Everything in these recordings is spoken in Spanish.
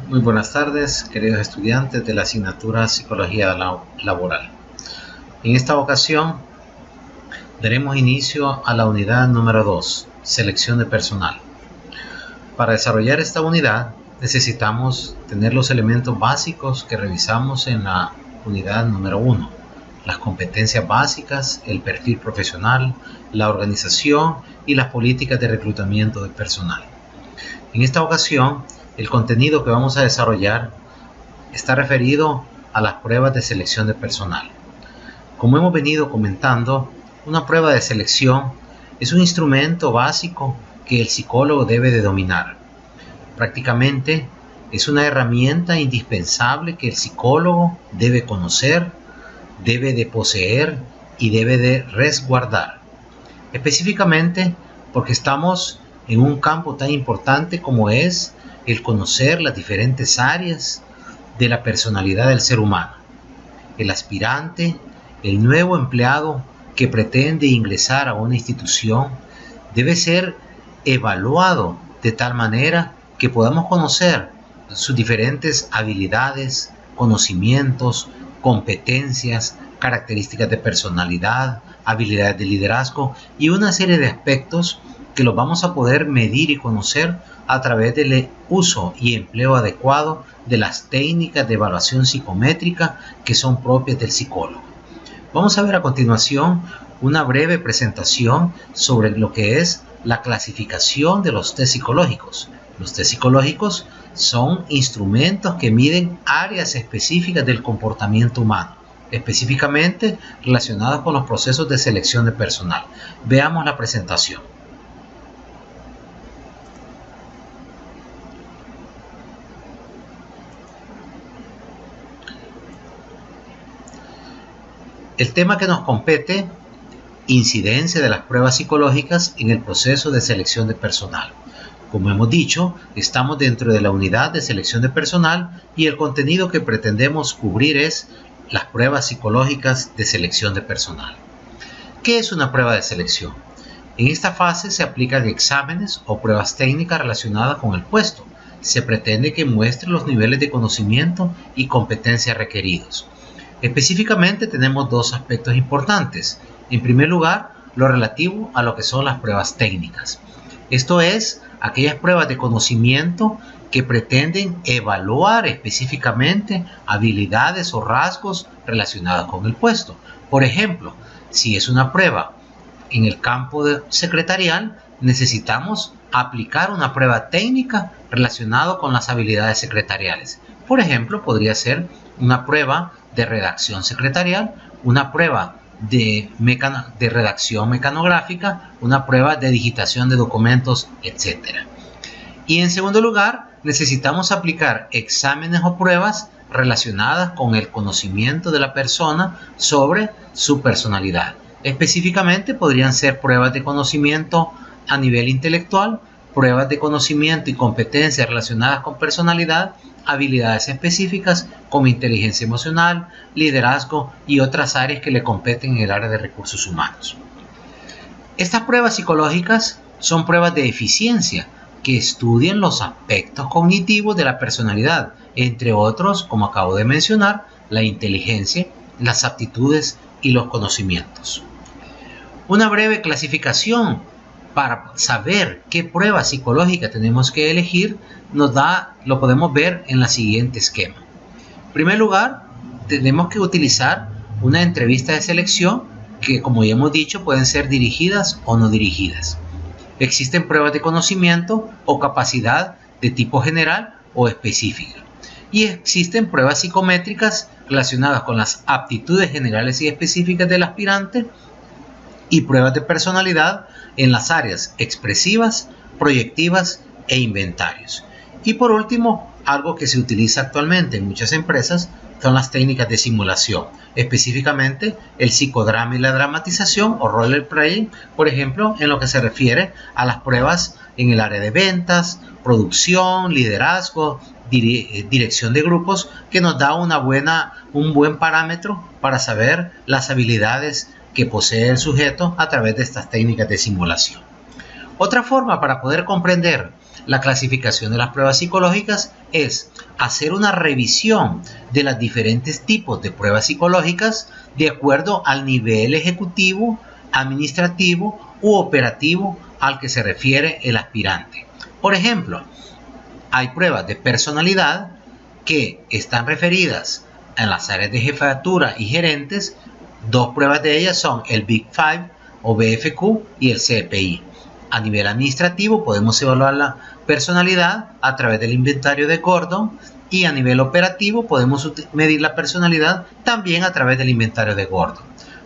Muy buenas tardes, queridos estudiantes de la asignatura Psicología Laboral. En esta ocasión daremos inicio a la unidad número 2, Selección de Personal. Para desarrollar esta unidad necesitamos tener los elementos básicos que revisamos en la unidad número 1, las competencias básicas, el perfil profesional, la organización y las políticas de reclutamiento de personal. En esta ocasión, el contenido que vamos a desarrollar está referido a las pruebas de selección de personal. Como hemos venido comentando, una prueba de selección es un instrumento básico que el psicólogo debe de dominar. Prácticamente es una herramienta indispensable que el psicólogo debe conocer, debe de poseer y debe de resguardar. Específicamente porque estamos en un campo tan importante como es el conocer las diferentes áreas de la personalidad del ser humano. El aspirante, el nuevo empleado que pretende ingresar a una institución, debe ser evaluado de tal manera que podamos conocer sus diferentes habilidades, conocimientos, competencias, características de personalidad, habilidades de liderazgo y una serie de aspectos que los vamos a poder medir y conocer a través del uso y empleo adecuado de las técnicas de evaluación psicométrica que son propias del psicólogo. Vamos a ver a continuación una breve presentación sobre lo que es la clasificación de los test psicológicos. Los test psicológicos son instrumentos que miden áreas específicas del comportamiento humano, específicamente relacionados con los procesos de selección de personal. Veamos la presentación. El tema que nos compete, incidencia de las pruebas psicológicas en el proceso de selección de personal. Como hemos dicho, estamos dentro de la unidad de selección de personal y el contenido que pretendemos cubrir es las pruebas psicológicas de selección de personal. ¿Qué es una prueba de selección? En esta fase se aplican exámenes o pruebas técnicas relacionadas con el puesto. Se pretende que muestre los niveles de conocimiento y competencia requeridos. Específicamente tenemos dos aspectos importantes. En primer lugar, lo relativo a lo que son las pruebas técnicas. Esto es, aquellas pruebas de conocimiento que pretenden evaluar específicamente habilidades o rasgos relacionados con el puesto. Por ejemplo, si es una prueba en el campo secretarial, necesitamos aplicar una prueba técnica relacionada con las habilidades secretariales. Por ejemplo, podría ser una prueba de redacción secretarial, una prueba de redacción mecanográfica, una prueba de digitación de documentos, etc. Y en segundo lugar, necesitamos aplicar exámenes o pruebas relacionadas con el conocimiento de la persona sobre su personalidad. Específicamente podrían ser pruebas de conocimiento a nivel intelectual, pruebas de conocimiento y competencias relacionadas con personalidad, habilidades específicas como inteligencia emocional, liderazgo y otras áreas que le competen en el área de recursos humanos. Estas pruebas psicológicas son pruebas de eficiencia que estudian los aspectos cognitivos de la personalidad, entre otros, como acabo de mencionar, la inteligencia, las aptitudes y los conocimientos. Una breve clasificación para saber qué prueba psicológica tenemos que elegir lo podemos ver en el siguiente esquema. En primer lugar, tenemos que utilizar una entrevista de selección que, como ya hemos dicho, pueden ser dirigidas o no dirigidas. Existen pruebas de conocimiento o capacidad de tipo general o específica. Y existen pruebas psicométricas relacionadas con las aptitudes generales y específicas del aspirante y pruebas de personalidad en las áreas expresivas, proyectivas e inventarios. Y por último, algo que se utiliza actualmente en muchas empresas son las técnicas de simulación, específicamente el psicodrama y la dramatización o role playing, por ejemplo, en lo que se refiere a las pruebas en el área de ventas, producción, liderazgo, dirección de grupos, que nos da un buen parámetro para saber las habilidades que posee el sujeto a través de estas técnicas de simulación. Otra forma para poder comprender La clasificación de las pruebas psicológicas es hacer una revisión de los diferentes tipos de pruebas psicológicas de acuerdo al nivel ejecutivo, administrativo u operativo al que se refiere el aspirante. Por ejemplo, hay pruebas de personalidad que están referidas en las áreas de jefatura y gerentes. Dos pruebas de ellas son el Big Five o BFQ y el CPI. A nivel administrativo podemos evaluar la personalidad a través del inventario de Gordon, y a nivel operativo podemos medir la personalidad también a través del inventario de Gordon.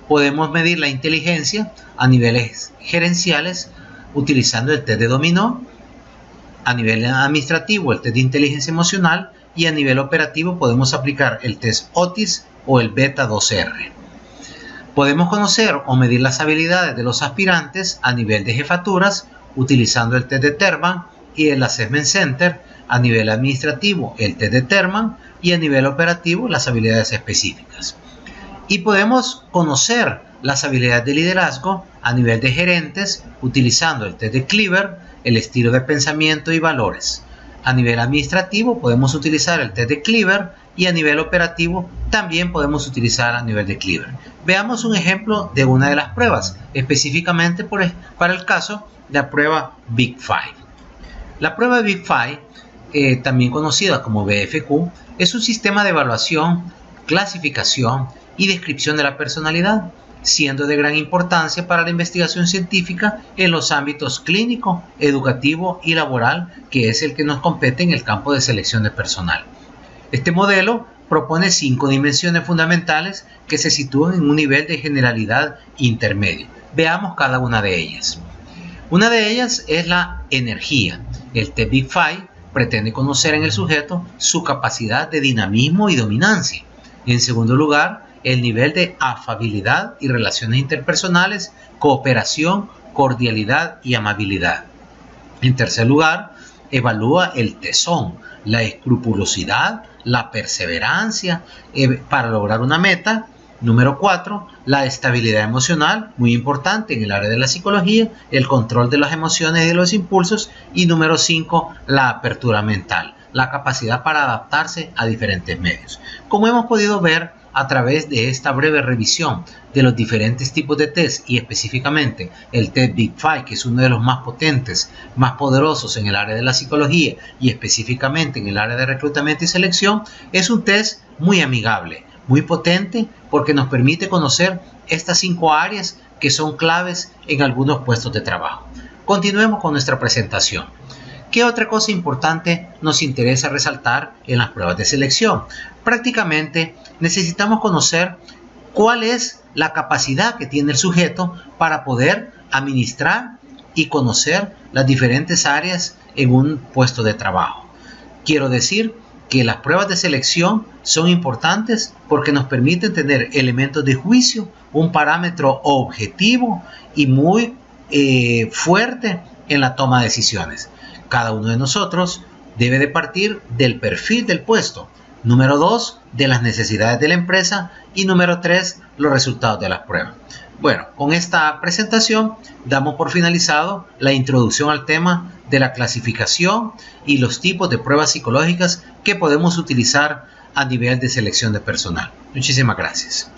Podemos medir la inteligencia a niveles gerenciales utilizando el test de dominó, a nivel administrativo el test de inteligencia emocional, y a nivel operativo podemos aplicar el test Otis o el Beta 2R. Podemos conocer o medir las habilidades de los aspirantes a nivel de jefaturas utilizando el test de Terman y el Assessment Center, a nivel administrativo el test de Terman y a nivel operativo las habilidades específicas. Y podemos conocer las habilidades de liderazgo a nivel de gerentes utilizando el test de Cleaver, el estilo de pensamiento y valores. A nivel administrativo podemos utilizar el test de Cleaver y a nivel operativo también podemos utilizar a nivel de Cleaver. Veamos un ejemplo de una de las pruebas, específicamente para el caso de la prueba Big Five. La prueba Big Five, también conocida como BFQ, es un sistema de evaluación, clasificación y descripción de la personalidad, siendo de gran importancia para la investigación científica en los ámbitos clínico, educativo y laboral, que es el que nos compete en el campo de selección de personal. Este modelo propone 5 dimensiones fundamentales que se sitúan en un nivel de generalidad intermedio. Veamos cada una de ellas. Una de ellas es la energía. El test Big Five pretende conocer en el sujeto su capacidad de dinamismo y dominancia. En segundo lugar, el nivel de afabilidad y relaciones interpersonales, cooperación, cordialidad y amabilidad. En tercer lugar, evalúa el tesón, la escrupulosidad, la perseverancia para lograr una meta. Número 4, la estabilidad emocional, muy importante en el área de la psicología, el control de las emociones y de los impulsos. Y número 5, la apertura mental, la capacidad para adaptarse a diferentes medios. Como hemos podido ver a través de esta breve revisión de los diferentes tipos de test y específicamente el test Big Five, que es uno de los más potentes, más poderosos en el área de la psicología y específicamente en el área de reclutamiento y selección, es un test muy amigable, muy potente, porque nos permite conocer estas 5 áreas que son claves en algunos puestos de trabajo. Continuemos con nuestra presentación. ¿Qué otra cosa importante nos interesa resaltar en las pruebas de selección? Prácticamente necesitamos conocer cuál es la capacidad que tiene el sujeto para poder administrar y conocer las diferentes áreas en un puesto de trabajo. Quiero decir que las pruebas de selección son importantes porque nos permiten tener elementos de juicio, un parámetro objetivo y muy fuerte en la toma de decisiones. Cada uno de nosotros debe de partir del perfil del puesto. Número 2, de las necesidades de la empresa. Y número 3, los resultados de las pruebas. Bueno, con esta presentación damos por finalizado la introducción al tema de la clasificación y los tipos de pruebas psicológicas que podemos utilizar a nivel de selección de personal. Muchísimas gracias.